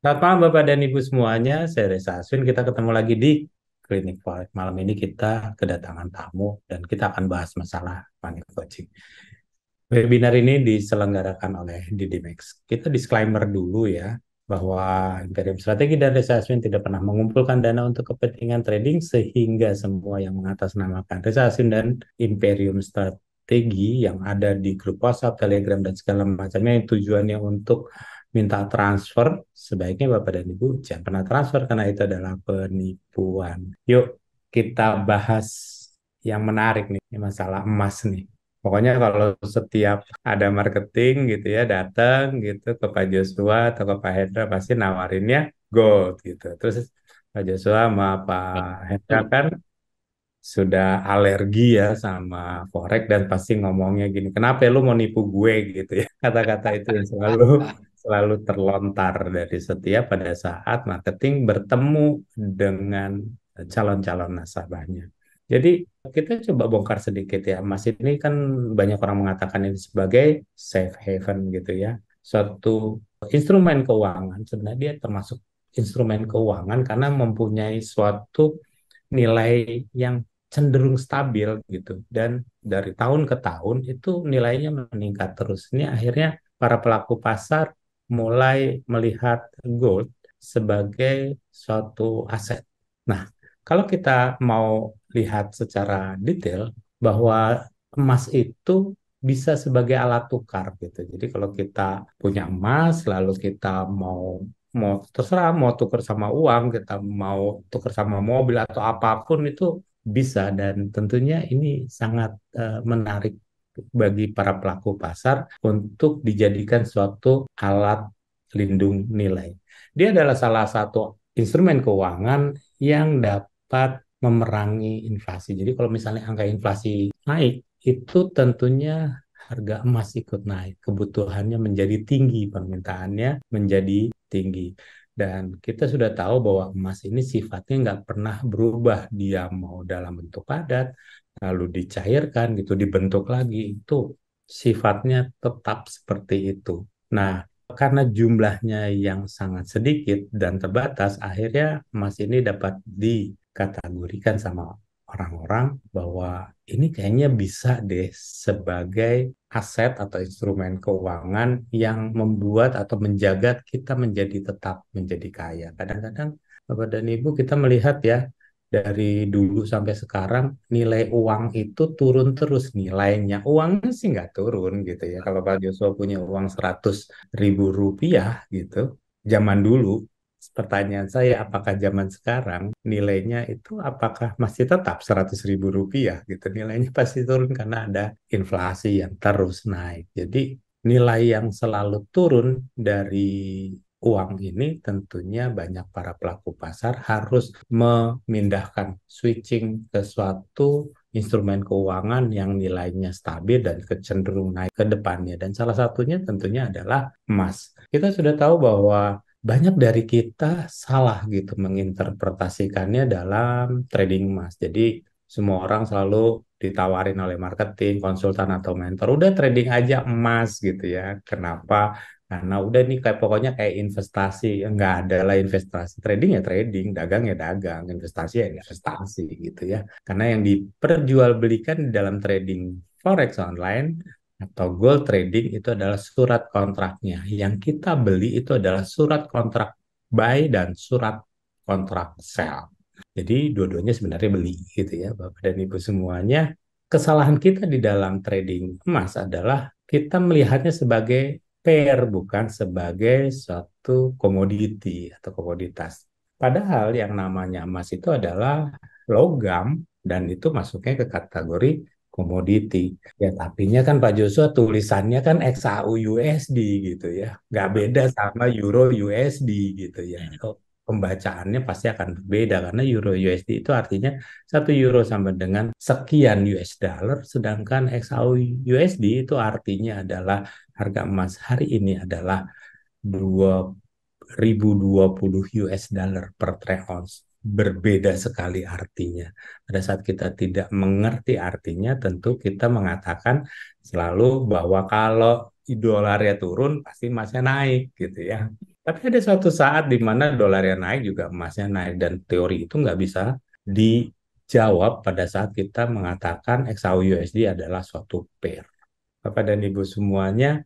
Selamat malam Bapak dan Ibu semuanya, saya Reza Aswin. Kita ketemu lagi di Klinik Forex. Malam ini kita kedatangan tamu dan kita akan bahas masalah money coaching. Webinar ini diselenggarakan oleh Didimex. Kita disclaimer dulu ya, bahwa Imperium Strategi dan Reza Aswin tidak pernah mengumpulkan dana untuk kepentingan trading sehingga semua yang mengatasnamakan Reza Aswin dan Imperium Strategi yang ada di grup WhatsApp, Telegram, dan segala macamnya yang tujuannya untuk minta transfer, sebaiknya Bapak dan Ibu jangan pernah transfer karena itu adalah penipuan. Yuk kita bahas yang menarik nih, ini masalah emas nih. Pokoknya kalau setiap ada marketing gitu ya, datang gitu ke Pak Joshua atau ke Pak Hendra pasti nawarinnya gold gitu. Terus Pak Joshua sama Pak Hendra kan sudah alergi ya sama forex dan pasti ngomongnya gini, kenapa lu mau nipu gue gitu ya. Kata-kata itu yang selalu selalu terlontar dari setiap pada saat marketing bertemu dengan calon-calon nasabahnya. Jadi kita coba bongkar sedikit ya, Mas, ini kan banyak orang mengatakan ini sebagai safe haven gitu ya. Suatu instrumen keuangan, sebenarnya dia termasuk instrumen keuangan karena mempunyai suatu nilai yang cenderung stabil gitu. Dan dari tahun ke tahun itu nilainya meningkat terus. Ini akhirnya para pelaku pasar mulai melihat gold sebagai suatu aset. Nah, kalau kita mau lihat secara detail bahwa emas itu bisa sebagai alat tukar gitu. Jadi kalau kita punya emas lalu kita mau mau terserah mau tukar sama uang, kita mau tukar sama mobil atau apapun itu bisa dan tentunya ini sangat menarik bagi para pelaku pasar untuk dijadikan suatu alat lindung nilai. Dia adalah salah satu instrumen keuangan yang dapat memerangi inflasi. Jadi kalau misalnya angka inflasi naik, itu tentunya harga emas ikut naik. Kebutuhannya menjadi tinggi, permintaannya menjadi tinggi. Dan kita sudah tahu bahwa emas ini sifatnya nggak pernah berubah. Dia mau dalam bentuk padat, lalu dicairkan gitu, dibentuk lagi. Itu sifatnya tetap seperti itu. Nah, karena jumlahnya yang sangat sedikit dan terbatas, akhirnya emas ini dapat dikategorikan sama orang-orang bahwa ini kayaknya bisa deh sebagai aset atau instrumen keuangan yang membuat atau menjaga kita menjadi tetap menjadi kaya. Kadang-kadang Bapak dan Ibu kita melihat ya dari dulu sampai sekarang nilai uang itu turun terus nilainya. Uangnya sih nggak turun gitu ya. Kalau Pak Joshua punya uang 100.000 rupiah gitu, zaman dulu, pertanyaan saya apakah zaman sekarang nilainya itu apakah masih tetap 100.000 rupiah gitu. Nilainya pasti turun karena ada inflasi yang terus naik. Jadi nilai yang selalu turun dari uang ini tentunya banyak para pelaku pasar harus memindahkan switching ke suatu instrumen keuangan yang nilainya stabil dan kecenderung naik ke depannya. Dan salah satunya tentunya adalah emas. Kita sudah tahu bahwa banyak dari kita salah gitu menginterpretasikannya dalam trading emas. Jadi semua orang selalu ditawarin oleh marketing, konsultan atau mentor, udah trading aja emas gitu ya. Kenapa? Karena udah nih kayak pokoknya kayak investasi, nggak ada lah investasi. Trading ya trading, dagang ya dagang, investasi ya investasi gitu ya. Karena yang diperjualbelikan di dalam trading forex online atau gold trading itu adalah surat kontraknya. Yang kita beli itu adalah surat kontrak buy dan surat kontrak sell. Jadi dua-duanya sebenarnya beli gitu ya Bapak dan Ibu semuanya. Kesalahan kita di dalam trading emas adalah kita melihatnya sebagai pair bukan sebagai suatu komoditi atau komoditas. Padahal yang namanya emas itu adalah logam dan itu masuknya ke kategori komoditi. Ya tapinya kan Pak Joshua tulisannya kan XAU USD gitu ya. Nggak beda sama Euro USD gitu ya. Pembacaannya pasti akan berbeda karena Euro USD itu artinya 1 euro sama dengan sekian US dollar, sedangkan XAU USD itu artinya adalah harga emas hari ini adalah 2020 US dollar per troy ounce. Berbeda sekali artinya. Pada saat kita tidak mengerti artinya, tentu kita mengatakan selalu bahwa kalau dolarnya turun, pasti emasnya naik gitu ya. Tapi ada suatu saat di mana dolarnya naik juga emasnya naik dan teori itu nggak bisa dijawab pada saat kita mengatakan XAU USD adalah suatu pair. Bapak dan Ibu semuanya,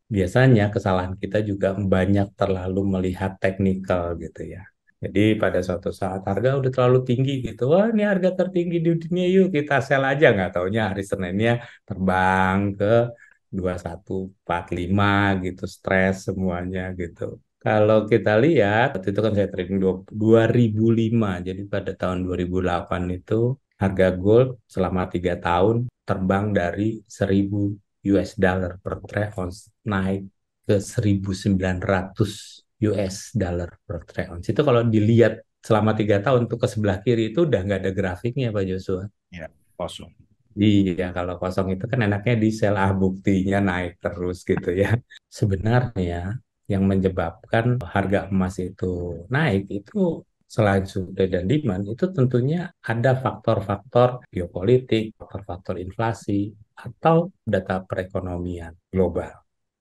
biasanya kesalahan kita juga banyak terlalu melihat teknikal gitu ya. Jadi pada suatu saat harga udah terlalu tinggi gitu, wah ini harga tertinggi di dunia yuk kita sell aja, nggak taunya hari Seninnya terbang ke 2145 gitu, stres semuanya gitu. Kalau kita lihat, waktu itu kan saya trading 2005, jadi pada tahun 2008 itu harga gold selama 3 tahun terbang dari 1000 US dollar per troy ounce naik ke 1900 US dollar per troy ounce. Itu kalau dilihat selama 3 tahun tuh ke sebelah kiri itu udah nggak ada grafiknya Pak Joshua. Ya, kosong. Iya, kalau kosong itu kan enaknya di sel buktinya naik terus gitu ya. Sebenarnya yang menyebabkan harga emas itu naik itu selain supply dan demand itu tentunya ada faktor-faktor geopolitik, faktor-faktor inflasi, atau data perekonomian global.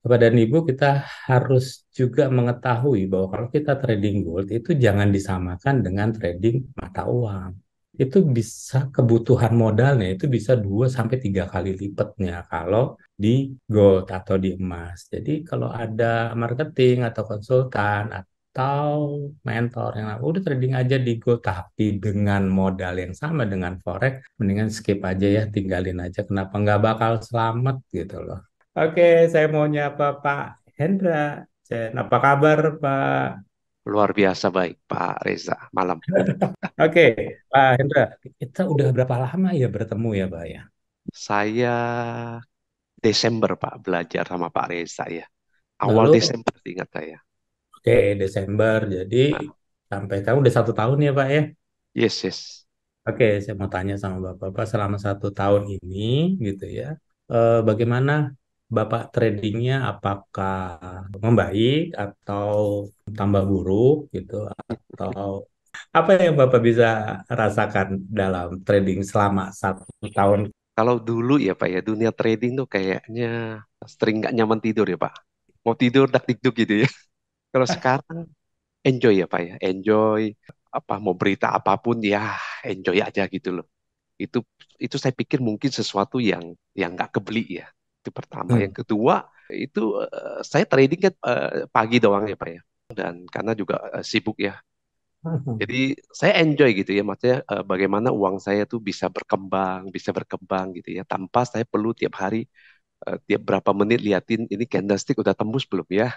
Bapak dan Ibu, kita harus juga mengetahui bahwa kalau kita trading gold itu jangan disamakan dengan trading mata uang. Itu bisa kebutuhan modalnya itu bisa 2 sampai 3 kali lipatnya kalau di gold atau di emas. Jadi kalau ada marketing atau konsultan atau mentor yang udah trading aja di gold tapi dengan modal yang sama dengan forex, mendingan skip aja ya, tinggalin aja. Kenapa nggak bakal selamat gitu loh. Oke, saya mau nyapa Pak Hendra. Apa kabar Pak? Luar biasa baik, Pak Reza. Malam. Oke, Pak Hendra, kita udah berapa lama ya bertemu ya Pak ya? Saya Desember, Pak, belajar sama Pak Reza ya. Awal Lalu, Desember, ingat saya. oke, Desember, jadi Nah, sampai sekarang udah 1 tahun ya Pak ya? yes, yes. Oke, saya mau tanya sama Bapak, selama 1 tahun ini gitu ya, bagaimana Bapak tradingnya? Apakah membaik atau tambah buruk gitu? Atau apa yang Bapak bisa rasakan dalam trading selama 1 tahun? Kalau dulu ya, Pak ya, dunia trading tuh kayaknya sering nggak nyaman tidur ya, Pak. Mau tidur dak dikduk gitu ya. Kalau sekarang enjoy ya, Pak ya. Enjoy apa mau berita apapun ya, enjoy aja gitu loh. Itu itu saya pikir mungkin sesuatu yang nggak kebeli ya. Itu pertama. Hmm. Yang kedua, itu saya trading kan pagi doang ya, Pak ya. Dan karena juga sibuk ya. Jadi saya enjoy gitu ya, maksudnya bagaimana uang saya tuh bisa berkembang gitu ya, tanpa saya perlu tiap hari, tiap berapa menit liatin ini candlestick udah tembus belum ya.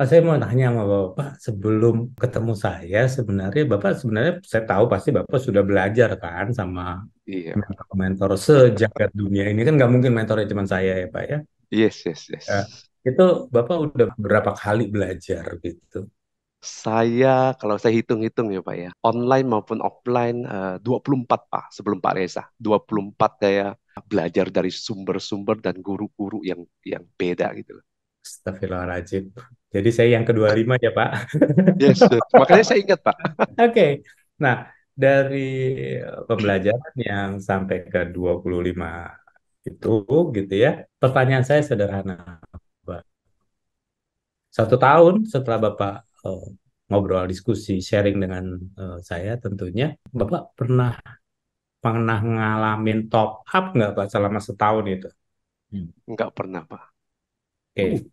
Saya mau tanya sama Bapak, sebelum ketemu saya, sebenarnya Bapak sebenarnya saya tahu pasti Bapak sudah belajar kan sama Iya, Pak. mentor-mentor sejagat dunia ini, kan nggak mungkin mentornya cuma saya ya Pak ya. Yes, yes, Ya, yes. itu Bapak udah berapa kali belajar gitu? Saya kalau saya hitung-hitung ya Pak ya, online maupun offline 24 Pak sebelum Pak Reza. 24 saya belajar dari sumber-sumber dan guru-guru yang beda gitu loh. Astagfirullahaladzim. Jadi saya yang ke-25 ya Pak. Yes, yes. Makanya saya ingat Pak. Oke. Nah, dari pembelajaran yang sampai ke 25 itu gitu ya. Pertanyaan saya sederhana, Pak. 1 tahun setelah Bapak eh, ngobrol, diskusi, sharing dengan saya tentunya, Bapak pernah pernah ngalamin top up nggak Pak selama setahun itu? Hmm. Nggak pernah Pak. Oke.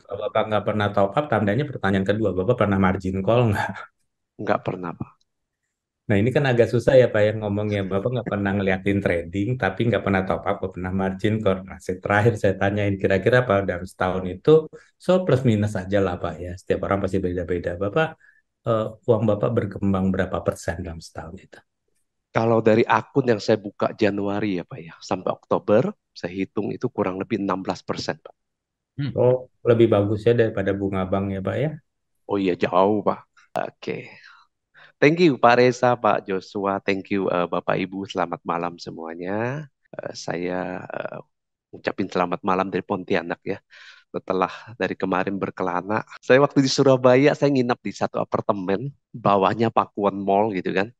Kalau Bapak nggak pernah top up, tandanya pertanyaan kedua, Bapak pernah margin call nggak? Nggak pernah Pak. Nah ini kan agak susah ya Pak ya ngomongnya. Bapak nggak pernah ngeliatin trading, tapi nggak pernah top up, nggak pernah margin call. Nah, terakhir saya tanyain kira-kira Pak dalam setahun itu, so plus minus aja lah Pak ya. Setiap orang pasti beda-beda. Bapak, uang Bapak berkembang berapa persen dalam setahun itu? Kalau dari akun yang saya buka Januari ya Pak ya, sampai Oktober, saya hitung itu kurang lebih 16% Pak. Oh, lebih bagus ya daripada bunga bank ya Pak ya. Oh iya jauh Pak. Oke. Thank you Pak Reza, Pak Joshua, thank you Bapak Ibu, selamat malam semuanya. Saya ucapin selamat malam dari Pontianak ya. Setelah dari kemarin berkelana, saya waktu di Surabaya, saya nginap di satu apartemen, bawahnya Pakuan Mall gitu kan.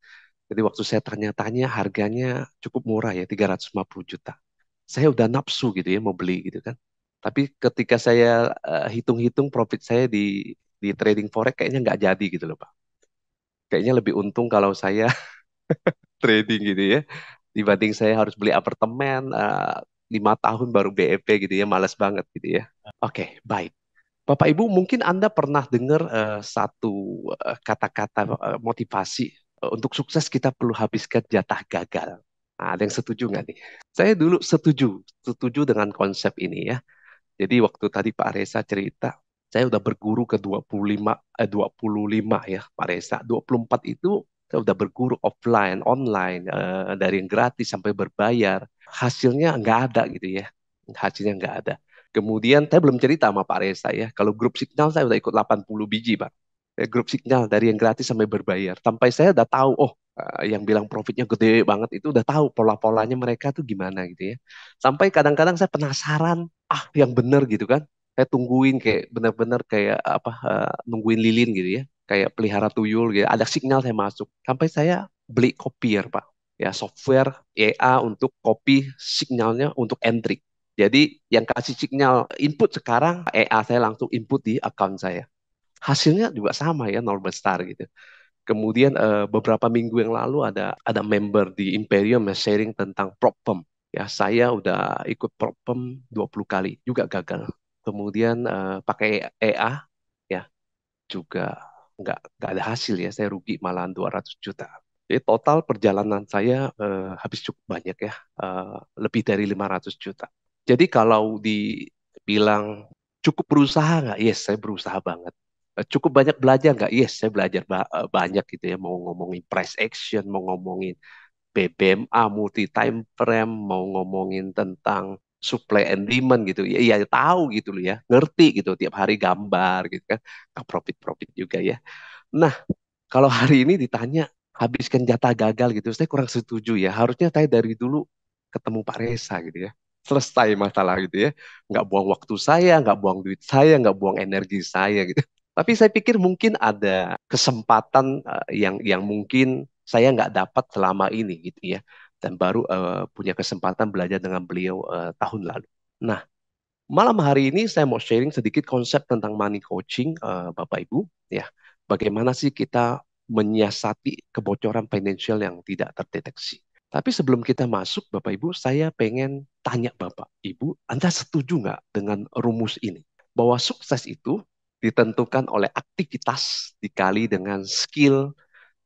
Jadi waktu saya tanya-tanya harganya cukup murah ya, 350 juta. Saya udah nafsu gitu ya mau beli gitu kan. Tapi ketika saya hitung-hitung profit saya di di trading forex kayaknya nggak jadi gitu loh Pak. Kayaknya lebih untung kalau saya trading gitu ya, dibanding saya harus beli apartemen 5 tahun baru BEP gitu ya, males banget gitu ya. Oke, baik. Bapak Ibu, mungkin Anda pernah dengar satu kata-kata motivasi untuk sukses kita perlu habiskan jatah gagal. Nah, ada yang setuju nggak nih? Saya dulu setuju dengan konsep ini ya. Jadi waktu tadi Pak Reza cerita, saya udah berguru ke 25 ya Pak Reza. 24 itu saya udah berguru offline, online, dari yang gratis sampai berbayar. Hasilnya nggak ada gitu ya. Hasilnya nggak ada. Kemudian saya belum cerita sama Pak Reza ya. Kalau grup Signal saya udah ikut 80 biji Pak. Grup Signal dari yang gratis sampai berbayar. Sampai saya udah tahu, oh yang bilang profitnya gede banget itu udah tahu pola-polanya mereka tuh gimana gitu ya. Sampai kadang-kadang saya penasaran, yang bener gitu kan. Saya tungguin kayak bener-bener kayak apa, nungguin lilin gitu ya. Kayak pelihara tuyul gitu. Ada signal saya masuk. Sampai saya beli copier Pak. Ya, software EA untuk copy signalnya untuk entry. Jadi yang kasih signal input sekarang EA saya langsung input di account saya. Hasilnya juga sama ya, nol besar gitu. Kemudian beberapa minggu yang lalu ada member di Imperium yang sharing tentang prop firm. Ya, saya udah ikut prop firm 20 kali, juga gagal. Kemudian pakai EA, ya juga nggak ada hasil ya, saya rugi malahan 200 juta. Jadi total perjalanan saya habis cukup banyak ya, lebih dari 500 juta. Jadi kalau dibilang cukup berusaha nggak? Yes, saya berusaha banget. Cukup banyak belajar nggak? Yes, saya belajar banyak gitu ya. Mau ngomongin price action, mau ngomongin BBMA, multi time frame, mau ngomongin tentang supply and demand gitu. Ya, ya tahu gitu loh ya, ngerti gitu. Tiap hari gambar gitu kan. Profit-profit juga ya. Nah, kalau hari ini ditanya habiskan jatah gagal gitu, saya kurang setuju ya. Harusnya saya dari dulu ketemu Pak Reza gitu ya. Selesai masalah gitu ya. Nggak buang waktu saya, nggak buang duit saya, nggak buang energi saya gitu. Tapi saya pikir mungkin ada kesempatan yang mungkin saya nggak dapat selama ini gitu ya. Dan baru punya kesempatan belajar dengan beliau tahun lalu. Nah, malam hari ini saya mau sharing sedikit konsep tentang money coaching, Bapak Ibu. Ya, bagaimana sih kita menyiasati kebocoran financial yang tidak terdeteksi. Tapi sebelum kita masuk, Bapak Ibu, saya pengen tanya Bapak Ibu, Anda setuju nggak dengan rumus ini? Bahwa sukses itu ditentukan oleh aktivitas dikali dengan skill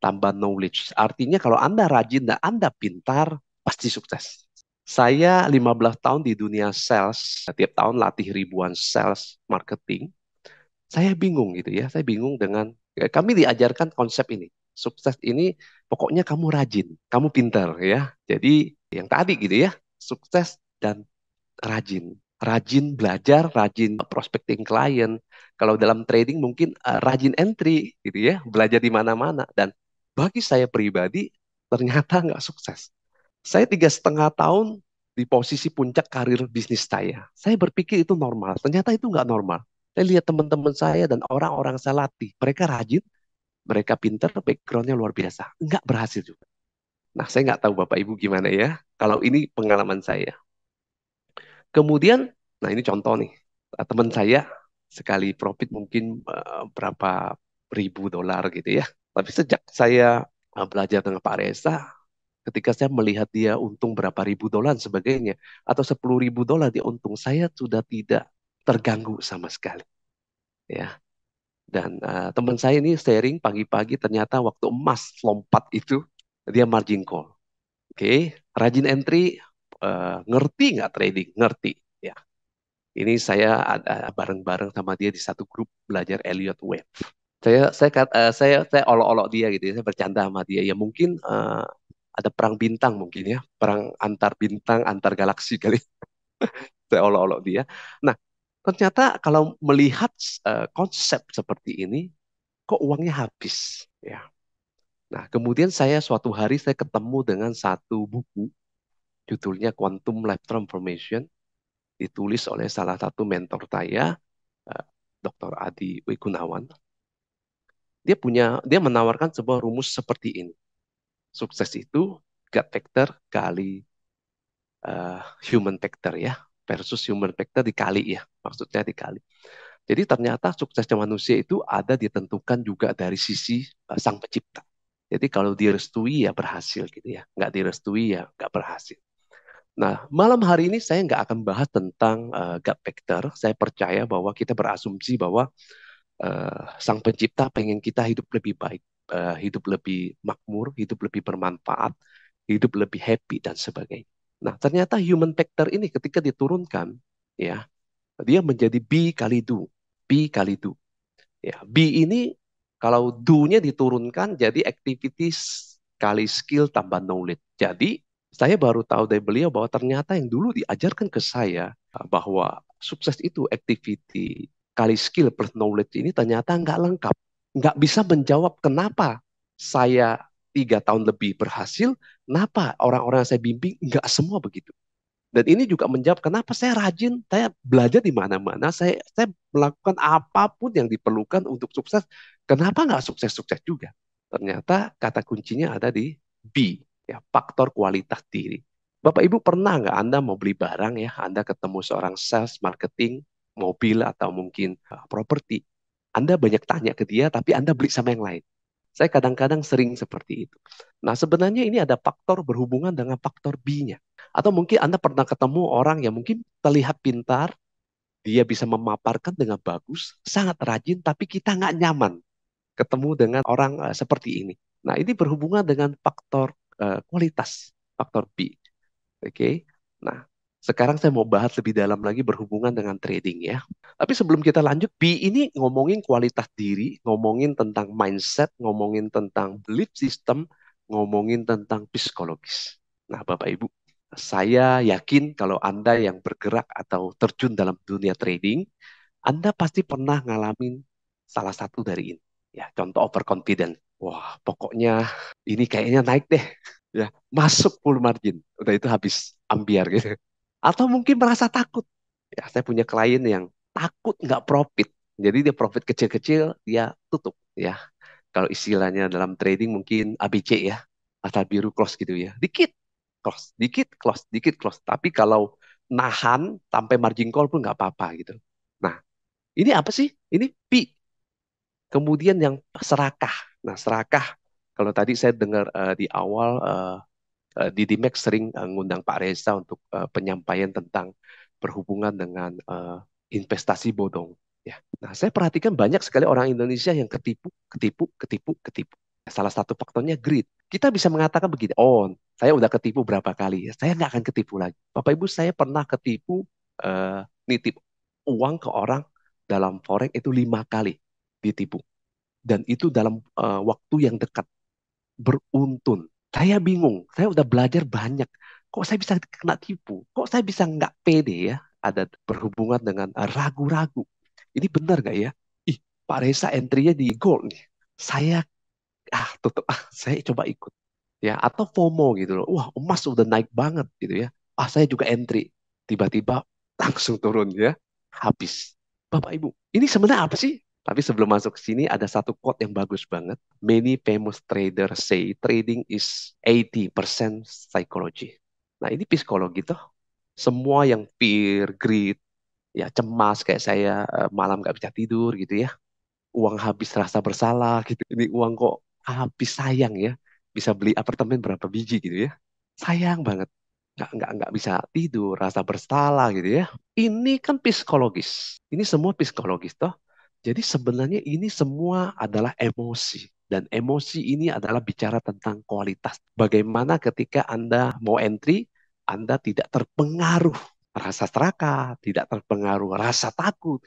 tambah knowledge. Artinya kalau Anda rajin dan Anda pintar, pasti sukses. Saya 15 tahun di dunia sales, setiap tahun latih ribuan sales marketing. Saya bingung gitu ya, saya bingung dengan, kami diajarkan konsep ini. Sukses ini pokoknya kamu rajin, kamu pintar ya. Jadi yang tadi gitu ya, sukses dan rajin. Rajin belajar, rajin prospecting klien. Kalau dalam trading mungkin rajin entry gitu ya, belajar di mana-mana. Dan bagi saya pribadi ternyata nggak sukses. Saya 3,5 tahun di posisi puncak karir bisnis saya. Saya berpikir itu normal. Ternyata itu nggak normal. Saya lihat teman-teman saya dan orang-orang saya latih. Mereka rajin, mereka pinter, backgroundnya luar biasa. Nggak berhasil juga. Nah, saya nggak tahu Bapak Ibu gimana ya. Kalau ini pengalaman saya. Kemudian, nah ini contoh nih. Teman saya sekali profit mungkin berapa ribu dolar gitu ya. Tapi sejak saya belajar dengan Pak Reza, ketika saya melihat dia untung berapa ribu dolar dan sebagainya, atau 10.000 dolar dia untung, saya sudah tidak terganggu sama sekali. Ya, dan teman saya ini sharing pagi-pagi ternyata waktu emas lompat itu dia margin call. Oke, rajin entry, ngerti nggak trading? Ngerti. Ya, ini saya ada bareng-bareng sama dia di satu grup belajar Elliott Wave. Saya olok-olok dia gitu ya, saya bercanda sama dia. Ya mungkin ada perang bintang mungkin ya, perang antar bintang, antar galaksi kali. Saya olok-olok dia. Nah, ternyata kalau melihat konsep seperti ini, kok uangnya habis ya. Nah, kemudian saya suatu hari saya ketemu dengan satu buku, judulnya Quantum Life Transformation, ditulis oleh salah satu mentor saya, Dr. Adi Wigunawan. Dia menawarkan sebuah rumus seperti ini. Sukses itu gut factor kali human factor ya, versus human factor dikali ya, maksudnya dikali. Jadi ternyata suksesnya manusia itu ada ditentukan juga dari sisi sang pencipta. Jadi kalau direstui ya berhasil gitu ya, nggak direstui ya nggak berhasil. Nah, malam hari ini saya nggak akan bahas tentang God factor. Saya percaya bahwa kita berasumsi bahwa sang pencipta pengen kita hidup lebih baik, hidup lebih makmur, hidup lebih bermanfaat, hidup lebih happy dan sebagainya. Nah, ternyata human factor ini ketika diturunkan, ya, dia menjadi B kali do, B kali do. Ya, B ini kalau do-nya diturunkan jadi activities kali skill tambah knowledge. Jadi saya baru tahu dari beliau bahwa ternyata yang dulu diajarkan ke saya bahwa sukses itu activity kali skill plus knowledge ini ternyata nggak lengkap. Nggak bisa menjawab kenapa saya 3 tahun lebih berhasil, kenapa orang-orang yang saya bimbing nggak semua begitu. Dan ini juga menjawab kenapa saya rajin, saya belajar di mana-mana, saya melakukan apapun yang diperlukan untuk sukses. Kenapa nggak sukses-sukses juga? Ternyata kata kuncinya ada di B, ya, faktor kualitas diri. Bapak Ibu pernah nggak Anda mau beli barang ya, Anda ketemu seorang sales marketing, mobil atau mungkin properti. Anda banyak tanya ke dia, tapi Anda beli sama yang lain. Saya kadang-kadang sering seperti itu. Nah, sebenarnya ini ada faktor berhubungan dengan faktor B-nya. Atau mungkin Anda pernah ketemu orang yang mungkin terlihat pintar, dia bisa memaparkan dengan bagus, sangat rajin, tapi kita nggak nyaman ketemu dengan orang seperti ini. Nah, ini berhubungan dengan faktor kualitas, faktor B. Oke. Nah, sekarang saya mau bahas lebih dalam lagi berhubungan dengan trading ya. Tapi sebelum kita lanjut, B ini ngomongin kualitas diri, ngomongin tentang mindset, ngomongin tentang belief system, ngomongin tentang psikologis. Nah, Bapak Ibu, saya yakin kalau Anda yang bergerak atau terjun dalam dunia trading, Anda pasti pernah ngalamin salah satu dari ini. Ya, contoh overconfident. Wah, pokoknya ini kayaknya naik deh. Ya, masuk full margin. Udah itu habis ambiar gitu. Atau mungkin merasa takut. Ya, saya punya klien yang takut nggak profit. Jadi dia profit kecil-kecil, dia tutup. Ya, kalau istilahnya dalam trading mungkin ABC ya, asal biru close gitu ya. Dikit close, dikit close, dikit close. Tapi kalau nahan sampai margin call pun nggak apa-apa gitu. Nah, ini apa sih? Ini P. Kemudian yang serakah. Nah, serakah. Kalau tadi saya dengar di awal Didi Max sering ngundang Pak Reza untuk penyampaian tentang berhubungan dengan investasi bodong. Ya. Nah, saya perhatikan banyak sekali orang Indonesia yang ketipu, ketipu, ketipu, ketipu. Salah satu faktornya greed. Kita bisa mengatakan begini, oh, saya udah ketipu berapa kali, ya, saya nggak akan ketipu lagi. Bapak Ibu, saya pernah ketipu nitip uang ke orang dalam forex itu 5 kali ditipu. Dan itu dalam waktu yang dekat, beruntun. Saya bingung, saya udah belajar banyak. Kok saya bisa kena tipu? Kok saya bisa nggak pede ya? Ada berhubungan dengan ragu-ragu. Ini benar nggak ya? Ih, Pak Reza entry-nya di gold nih. Saya tutup saya coba ikut ya, atau FOMO gitu loh. Wah, emas udah naik banget gitu ya. Saya juga entry. Tiba-tiba langsung turun ya. Habis. Bapak Ibu, ini sebenarnya apa sih? Tapi sebelum masuk ke sini ada satu quote yang bagus banget. Many famous traders say trading is 80% psychology. Nah, ini psikologi tuh. Semua yang fear, greed, ya cemas kayak saya malam nggak bisa tidur gitu ya. Uang habis rasa bersalah gitu. Ini uang kok habis, sayang ya. Bisa beli apartemen berapa biji gitu ya. Sayang banget. Nggak bisa tidur, rasa bersalah gitu ya. Ini kan psikologis. Ini semua psikologis toh. Jadi sebenarnya ini semua adalah emosi. Dan emosi ini adalah bicara tentang kualitas. Bagaimana ketika Anda mau entry, Anda tidak terpengaruh rasa serakah, tidak terpengaruh rasa takut,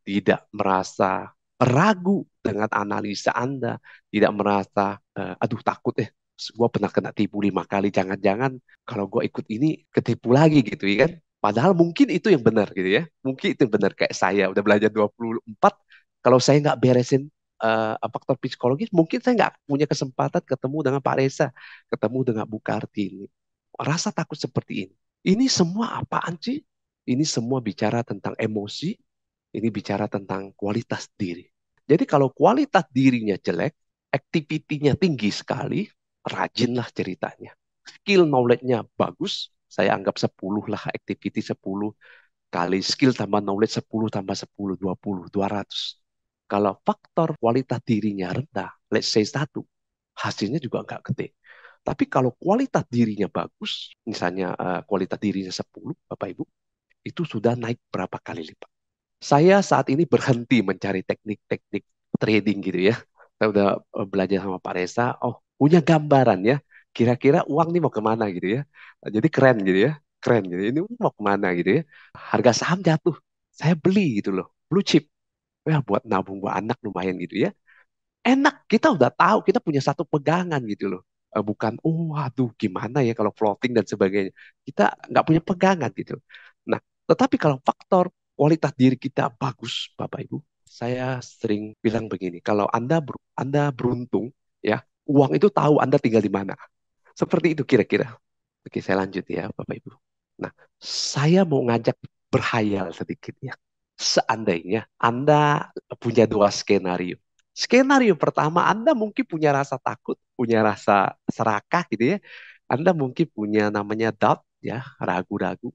tidak merasa ragu dengan analisa Anda, tidak merasa, aduh takut gue pernah kena tipu 5 kali, jangan-jangan kalau gue ikut ini ketipu lagi gitu ya kan. Padahal mungkin itu yang benar gitu ya. Mungkin itu yang benar kayak saya udah belajar 24, kalau saya nggak beresin faktor psikologis, mungkin saya nggak punya kesempatan ketemu dengan Pak Reza, ketemu dengan Bu Kartini. Rasa takut seperti ini. Ini semua apaan sih? Ini semua bicara tentang emosi, ini bicara tentang kualitas diri. Jadi kalau kualitas dirinya jelek, activity-nya tinggi sekali, rajinlah ceritanya. Skill knowledge-nya bagus, saya anggap 10 lah, activity 10. kali skill tambah knowledge 10 tambah 10, 20, 200. Kalau faktor kualitas dirinya rendah, let's say 1, hasilnya juga nggak gede. Tapi kalau kualitas dirinya bagus, misalnya kualitas dirinya 10, Bapak Ibu, itu sudah naik berapa kali lipat. Saya saat ini berhenti mencari teknik-teknik trading gitu ya. Saya udah belajar sama Pak Reza, oh punya gambaran ya, kira-kira uang ini mau kemana gitu ya. Jadi keren gitu ya, keren gitu. Ini mau kemana gitu ya. Harga saham jatuh, saya beli gitu loh, blue chip. Ya buat nabung buat anak lumayan gitu ya. Enak, kita udah tahu, kita punya satu pegangan gitu loh. Bukan, oh aduh gimana ya kalau floating dan sebagainya. Kita nggak punya pegangan gitu. Nah, tetapi kalau faktor kualitas diri kita bagus, Bapak Ibu, saya sering bilang begini, kalau Anda beruntung, ya, uang itu tahu Anda tinggal di mana. Seperti itu kira-kira. Oke, saya lanjut ya, Bapak Ibu. Nah, saya mau ngajak berhayal sedikit ya. Seandainya Anda punya dua skenario. Skenario pertama, Anda mungkin punya rasa takut, punya rasa serakah gitu ya. Anda mungkin punya namanya doubt ya, ragu-ragu.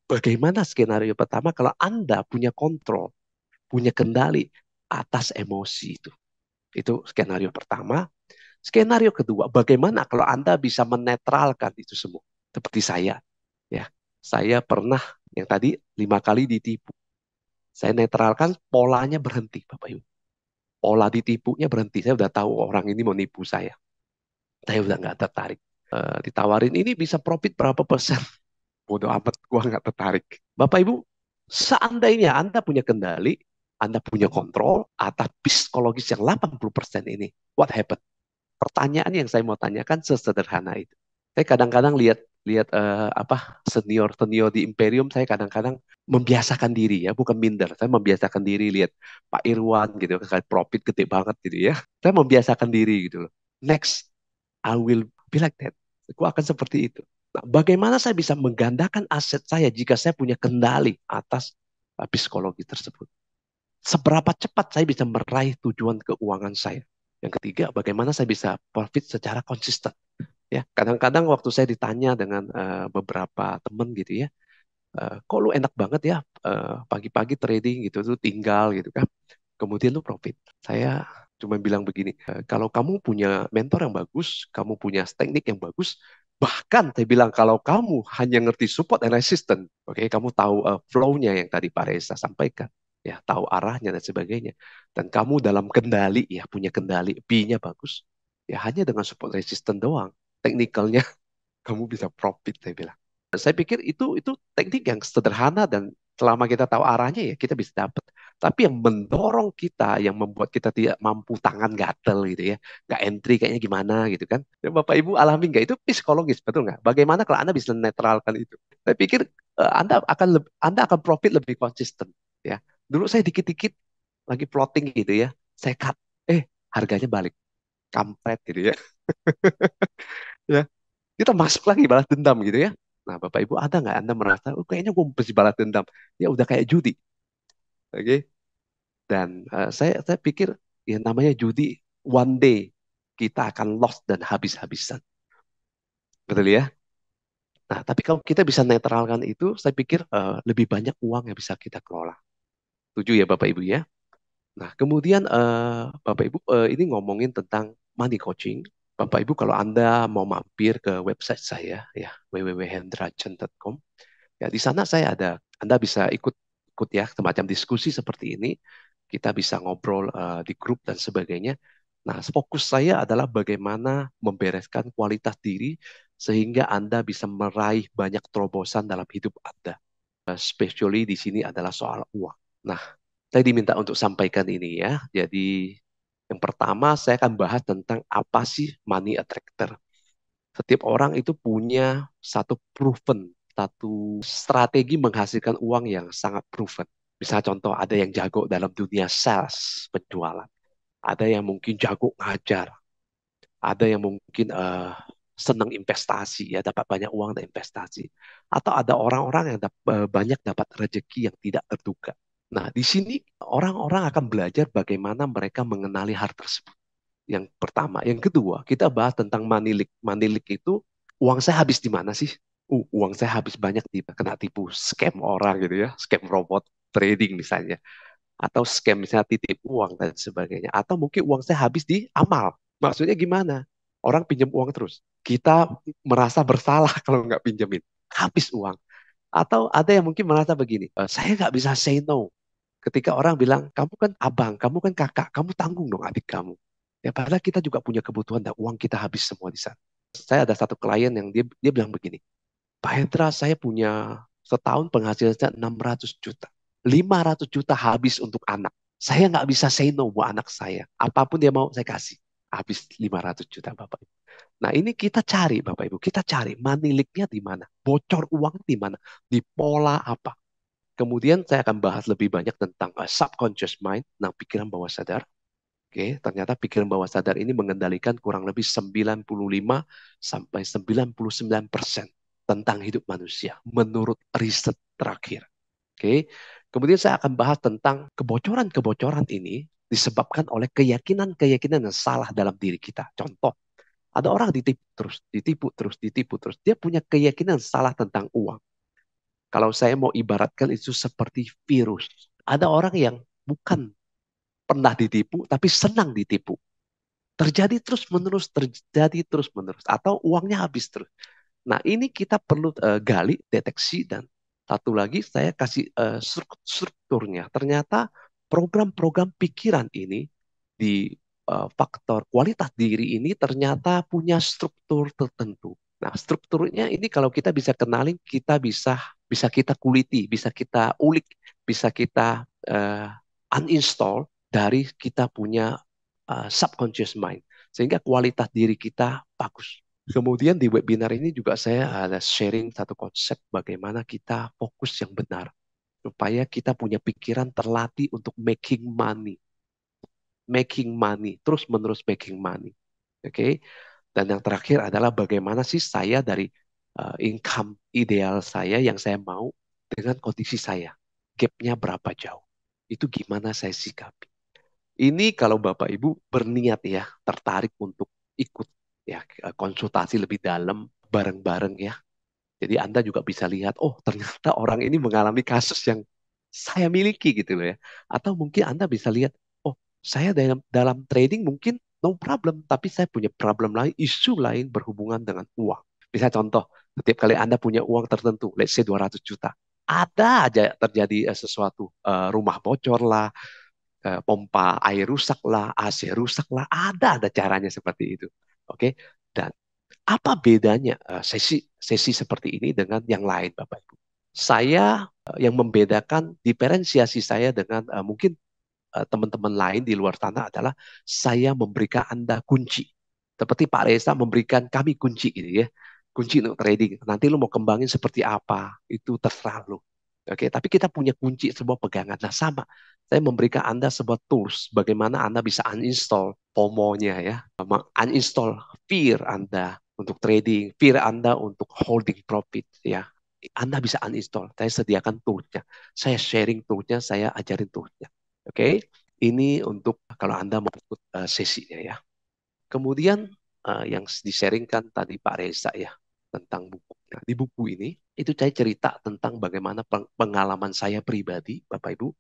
Bagaimana skenario pertama kalau Anda punya kontrol, punya kendali atas emosi itu? Itu skenario pertama. Skenario kedua, bagaimana kalau Anda bisa menetralkan itu semua? Seperti saya, ya. Saya pernah yang tadi 5 kali ditipu. Saya netralkan, polanya berhenti, Bapak Ibu. Pola ditipunya berhenti. Saya udah tahu orang ini mau nipu saya. Saya udah nggak tertarik. Ditawarin ini bisa profit berapa persen. Bodoh amat, gua nggak tertarik. Bapak Ibu, seandainya Anda punya kendali, Anda punya kontrol atas psikologis yang 80% ini, what happened? Pertanyaan yang saya mau tanyakan sesederhana itu. Saya kadang-kadang lihat lihat apa senior senior di Imperium, saya kadang-kadang membiasakan diri ya, bukan minder. Saya membiasakan diri lihat Pak Irwan gitu, kan profit gede banget gitu ya. Saya membiasakan diri gitu loh. Next, I will be like that. Aku akan seperti itu. Nah, bagaimana saya bisa menggandakan aset saya jika saya punya kendali atas psikologi tersebut? Seberapa cepat saya bisa meraih tujuan keuangan saya? Yang ketiga, bagaimana saya bisa profit secara konsisten? Ya, kadang-kadang waktu saya ditanya dengan beberapa teman gitu ya, kok lu enak banget ya pagi-pagi trading gitu tuh tinggal gitu kan, kemudian lu profit. Saya cuma bilang begini, kalau kamu punya mentor yang bagus, kamu punya teknik yang bagus, bahkan saya bilang kalau kamu hanya ngerti support and resistance, oke, kamu tahu flow-nya yang tadi Pak Reza sampaikan, ya tahu arahnya dan sebagainya, dan kamu dalam kendali, ya punya kendali, B-nya bagus, ya hanya dengan support resistance doang, teknikalnya kamu bisa profit, saya bilang. Saya pikir itu teknik yang sederhana dan selama kita tahu arahnya ya kita bisa dapat. Tapi yang mendorong kita, yang membuat kita tidak mampu, tangan gatel gitu ya, nggak entry kayaknya gimana gitu kan. Ya, Bapak Ibu alami nggak itu psikologis, betul nggak? Bagaimana kalau Anda bisa netralkan itu? Saya pikir Anda akan profit lebih konsisten ya. Dulu saya dikit-dikit lagi plotting gitu ya, saya cut, harganya balik, kampret gitu ya. Ya, kita masuk lagi balas dendam gitu ya. Nah, Bapak Ibu ada nggak Anda merasa, oh kayaknya gue mesti balas dendam. Ya udah kayak judi, oke? Dan saya pikir ya namanya judi, one day kita akan lost dan habis-habisan, betul ya? Nah, tapi kalau kita bisa netralkan itu, saya pikir lebih banyak uang yang bisa kita kelola. Setuju ya Bapak Ibu ya? Nah, kemudian Bapak Ibu ini ngomongin tentang money coaching. Bapak Ibu kalau Anda mau mampir ke website saya ya www.hendrachan.com. Ya, di sana saya ada, Anda bisa ikut ikut ya semacam diskusi seperti ini. Kita bisa ngobrol di grup dan sebagainya. Nah, fokus saya adalah bagaimana membereskan kualitas diri sehingga Anda bisa meraih banyak terobosan dalam hidup Anda. Especially di sini adalah soal uang. Nah, saya diminta untuk sampaikan ini ya. Jadi yang pertama saya akan bahas tentang apa sih money attractor. Setiap orang itu punya satu strategi menghasilkan uang yang sangat proven. Misalnya contoh ada yang jago dalam dunia sales, penjualan. Ada yang mungkin jago ngajar. Ada yang mungkin senang investasi, ya dapat banyak uang dari investasi. Atau ada orang-orang yang banyak dapat rezeki yang tidak terduga. Nah, di sini orang-orang akan belajar bagaimana mereka mengenali hal tersebut. Yang pertama. Yang kedua, kita bahas tentang money leak. Money leak itu uang saya habis di mana sih? uang saya habis banyak kena tipu scam orang gitu ya, scam robot trading misalnya, atau scam misalnya titip uang dan sebagainya, atau mungkin uang saya habis di amal. Maksudnya gimana? Orang pinjam uang terus, kita merasa bersalah kalau nggak pinjemin, habis uang. Atau ada yang mungkin merasa begini, saya nggak bisa say no. Ketika orang bilang, kamu kan abang, kamu kan kakak, kamu tanggung dong adik kamu. Ya padahal kita juga punya kebutuhan dan uang kita habis semua di sana. Saya ada satu klien yang dia bilang begini, Pak Hendra, saya punya setahun penghasilannya 600 juta. 500 juta habis untuk anak. Saya nggak bisa say no buat anak saya. Apapun dia mau, saya kasih. Habis 500 juta, Bapak Ibu. Nah, ini kita cari, Bapak Ibu. Kita cari money leak-nya di mana. Bocor uang di mana. Di pola apa. Kemudian saya akan bahas lebih banyak tentang subconscious mind, nah pikiran bawah sadar. Oke, ternyata pikiran bawah sadar ini mengendalikan kurang lebih 95 sampai 99% tentang hidup manusia menurut riset terakhir. Oke. Kemudian saya akan bahas tentang kebocoran-kebocoran ini disebabkan oleh keyakinan-keyakinan yang salah dalam diri kita. Contoh, ada orang ditipu terus, ditipu terus, ditipu terus. Dia punya keyakinan salah tentang uang. Kalau saya mau ibaratkan itu seperti virus. Ada orang yang bukan pernah ditipu, tapi senang ditipu. Terjadi terus-menerus, terjadi terus-menerus. Atau uangnya habis terus. Nah, ini kita perlu gali, deteksi, dan satu lagi saya kasih strukturnya. Ternyata program-program pikiran ini di faktor kualitas diri ini ternyata punya struktur tertentu. Nah, strukturnya ini kalau kita bisa kenalin, kita bisa bisa kita kuliti, bisa kita ulik, bisa kita uninstall dari kita punya subconscious mind, sehingga kualitas diri kita bagus. Kemudian di webinar ini juga saya ada sharing satu konsep bagaimana kita fokus yang benar supaya kita punya pikiran terlatih untuk making money, terus menerus making money. Oke. Okay? Dan yang terakhir adalah bagaimana sih saya dari income ideal saya yang saya mau dengan kondisi saya. Gapnya berapa jauh. Itu gimana saya sikapi. Ini kalau Bapak Ibu berniat ya, tertarik untuk ikut ya konsultasi lebih dalam bareng-bareng ya. Jadi Anda juga bisa lihat, oh ternyata orang ini mengalami kasus yang saya miliki gitu loh ya. Atau mungkin Anda bisa lihat, oh saya dalam dalam trading mungkin no problem, tapi saya punya problem lain, isu lain berhubungan dengan uang. Bisa contoh, setiap kali Anda punya uang tertentu, let's say 200 juta, ada aja terjadi sesuatu, rumah bocor lah, pompa air rusak lah, AC rusak lah, ada caranya seperti itu. Oke, dan apa bedanya sesi sesi seperti ini dengan yang lain, Bapak Ibu? Saya yang membedakan diferensiasi saya dengan mungkin teman-teman lain di luar tanah adalah saya memberikan Anda kunci. Seperti Pak Reza memberikan kami kunci gitu ya. Kunci untuk trading. Nanti lu mau kembangin seperti apa, itu terserah lu. Oke, tapi kita punya kunci sebuah pegangan. Nah, sama. Saya memberikan Anda sebuah tools bagaimana Anda bisa uninstall FOMO-nya ya. Uninstall fear Anda untuk trading, fear Anda untuk holding profit ya. Anda bisa uninstall. Saya sediakan toolsnya. Saya sharing toolsnya, saya ajarin toolsnya. Oke, ini untuk kalau Anda mau ikut sesinya ya. Kemudian yang di-sharingkan tadi Pak Reza ya tentang buku. Nah, di buku ini itu saya cerita tentang bagaimana pengalaman saya pribadi, Bapak Ibu,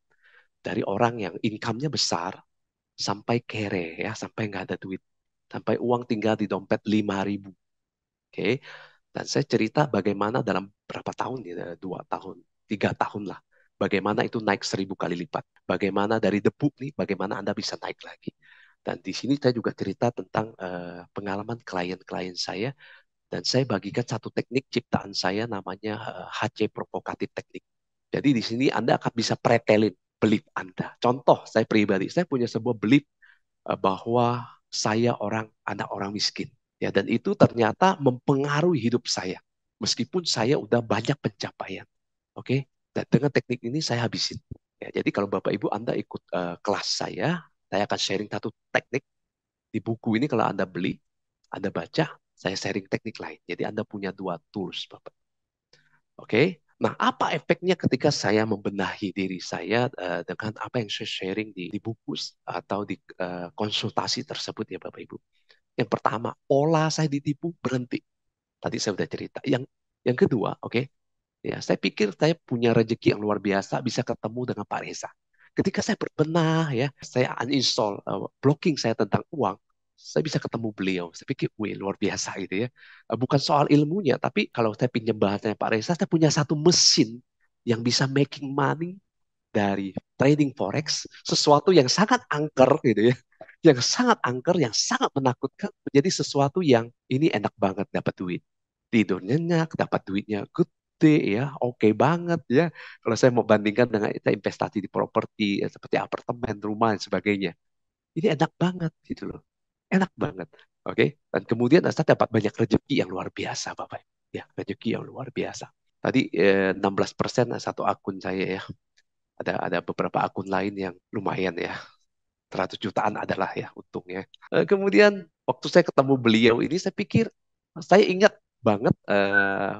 dari orang yang income-nya besar sampai kere ya, sampai nggak ada duit, sampai uang tinggal di dompet 5.000. Oke, dan saya cerita bagaimana dalam berapa tahun ya, 2 tahun, 3 tahun lah. Bagaimana itu naik 1.000 kali lipat. Bagaimana dari debu nih, bagaimana Anda bisa naik lagi. Dan di sini saya juga cerita tentang pengalaman klien-klien saya. Dan saya bagikan satu teknik ciptaan saya namanya HC Provokatif Teknik. Jadi di sini Anda akan bisa pretelin belief Anda. Contoh saya pribadi, saya punya sebuah belief bahwa saya anak orang miskin. Ya, dan itu ternyata mempengaruhi hidup saya. Meskipun saya udah banyak pencapaian. Oke, dan dengan teknik ini saya habisin. Ya, jadi kalau Bapak Ibu Anda ikut kelas saya akan sharing satu teknik di buku ini kalau Anda beli, Anda baca, saya sharing teknik lain. Jadi Anda punya dua tools, Bapak. Oke. Nah, apa efeknya ketika saya membenahi diri saya dengan apa yang saya sharing di buku atau di konsultasi tersebut ya Bapak Ibu. Yang pertama, pola saya ditipu berhenti. Tadi saya sudah cerita. Yang Yang kedua, oke, ya, saya pikir saya punya rezeki yang luar biasa bisa ketemu dengan Pak Reza. Ketika saya berbenah, ya, saya uninstall blocking saya tentang uang, saya bisa ketemu beliau. Saya pikir, wih, luar biasa gitu ya. Bukan soal ilmunya, tapi kalau saya pinjam bahasanya Pak Reza, saya punya satu mesin yang bisa making money dari trading forex, sesuatu yang sangat angker gitu ya, yang sangat angker, yang sangat menakutkan menjadi sesuatu yang ini enak banget dapat duit, tidur nyenyak, dapat duitnya gede ya, oke banget ya. Kalau saya mau bandingkan dengan kita investasi di properti seperti apartemen, rumah dan sebagainya, ini enak banget gitu loh, enak banget. Oke, dan kemudian saya dapat banyak rezeki yang luar biasa, Bapak. Ya, rezeki yang luar biasa. Tadi 16% satu akun saya ya, ada beberapa akun lain yang lumayan ya, 100 jutaan adalah ya untungnya. Kemudian waktu saya ketemu beliau ini, saya pikir, saya ingat banget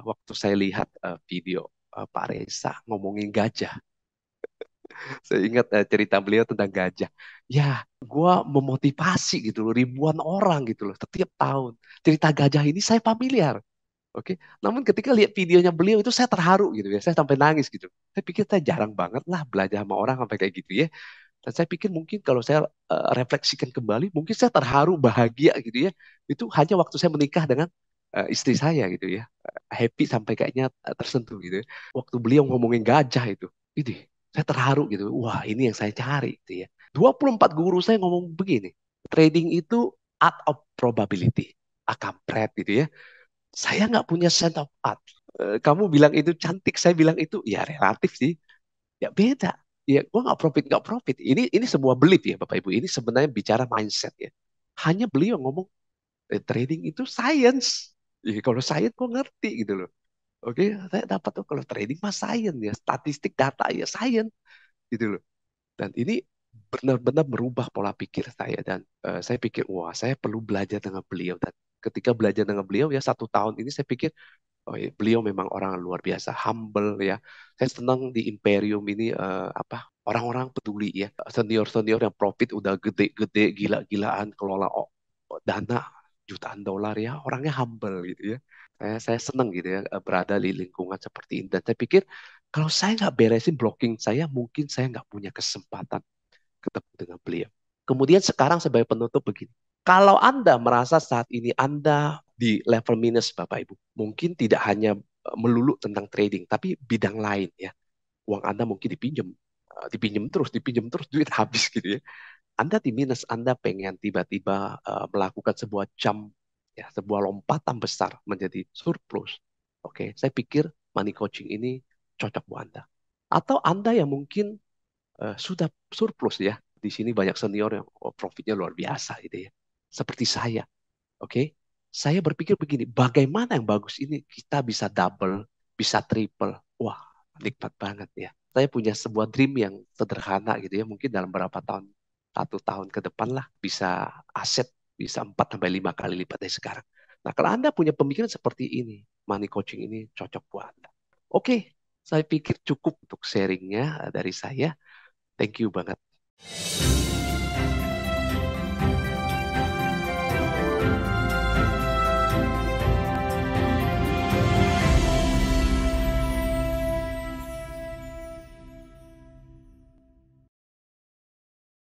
waktu saya lihat video Pak Reza ngomongin gajah. Saya ingat cerita beliau tentang gajah. Ya, gua memotivasi gitu loh, ribuan orang gitu loh, setiap tahun. Cerita gajah ini saya familiar. Oke, namun ketika lihat videonya beliau itu saya terharu gitu ya, saya sampai nangis gitu. Saya pikir saya jarang banget lah belajar sama orang sampai kayak gitu ya. Dan saya pikir mungkin kalau saya refleksikan kembali, mungkin saya terharu, bahagia gitu ya. Itu hanya waktu saya menikah dengan istri saya gitu ya. Happy sampai kayaknya tersentuh gitu ya. Waktu beliau ngomongin gajah itu saya terharu gitu. Wah, ini yang saya cari gitu ya. 24 guru saya ngomong begini, trading itu art of probability. Akampret gitu ya. Saya nggak punya sense of art. Kamu bilang itu cantik, saya bilang itu ya relatif sih. Ya beda. Ya, gua nggak profit. Ini sebuah belief ya, Bapak Ibu. Ini sebenarnya bicara mindset ya. Hanya beliau ngomong trading itu science. Ya, kalau science gua ngerti gitu loh. Oke, saya dapat tuh kalau trading mah science ya, statistik data ya science gitu loh. Dan ini benar-benar merubah pola pikir saya dan saya pikir wah saya perlu belajar dengan beliau dan ketika belajar dengan beliau ya 1 tahun ini saya pikir oh, iya, beliau memang orang yang luar biasa, humble ya. Saya senang di Imperium ini apa orang-orang peduli ya, senior-senior yang profit udah gede-gede, gila-gilaan, kelola dana jutaan dolar ya, orangnya humble gitu ya. Saya senang gitu ya berada di lingkungan seperti ini dan saya pikir kalau saya nggak beresin blocking saya, mungkin saya nggak punya kesempatan ketemu dengan beliau. Kemudian sekarang sebagai penutup begini. Kalau Anda merasa saat ini Anda di level minus Bapak Ibu, mungkin tidak hanya melulu tentang trading, tapi bidang lain ya. Uang Anda mungkin dipinjam terus, duit habis gitu ya. Anda di minus, Anda pengen tiba-tiba melakukan sebuah jump, ya, sebuah lompatan besar menjadi surplus. Oke, saya pikir money coaching ini cocok buat Anda. Atau Anda yang mungkin sudah surplus ya. Di sini banyak senior yang profitnya luar biasa gitu ya. Seperti saya, oke. Saya berpikir begini, bagaimana yang bagus ini kita bisa double, bisa triple. Wah, nikmat banget ya. Saya punya sebuah dream yang sederhana gitu ya. Mungkin dalam berapa tahun, 1 tahun ke depan lah bisa aset bisa 4 sampai 5 kali lipat dari sekarang. Nah, kalau Anda punya pemikiran seperti ini, money coaching ini cocok buat Anda. Oke, saya pikir cukup untuk sharingnya dari saya. Thank you banget.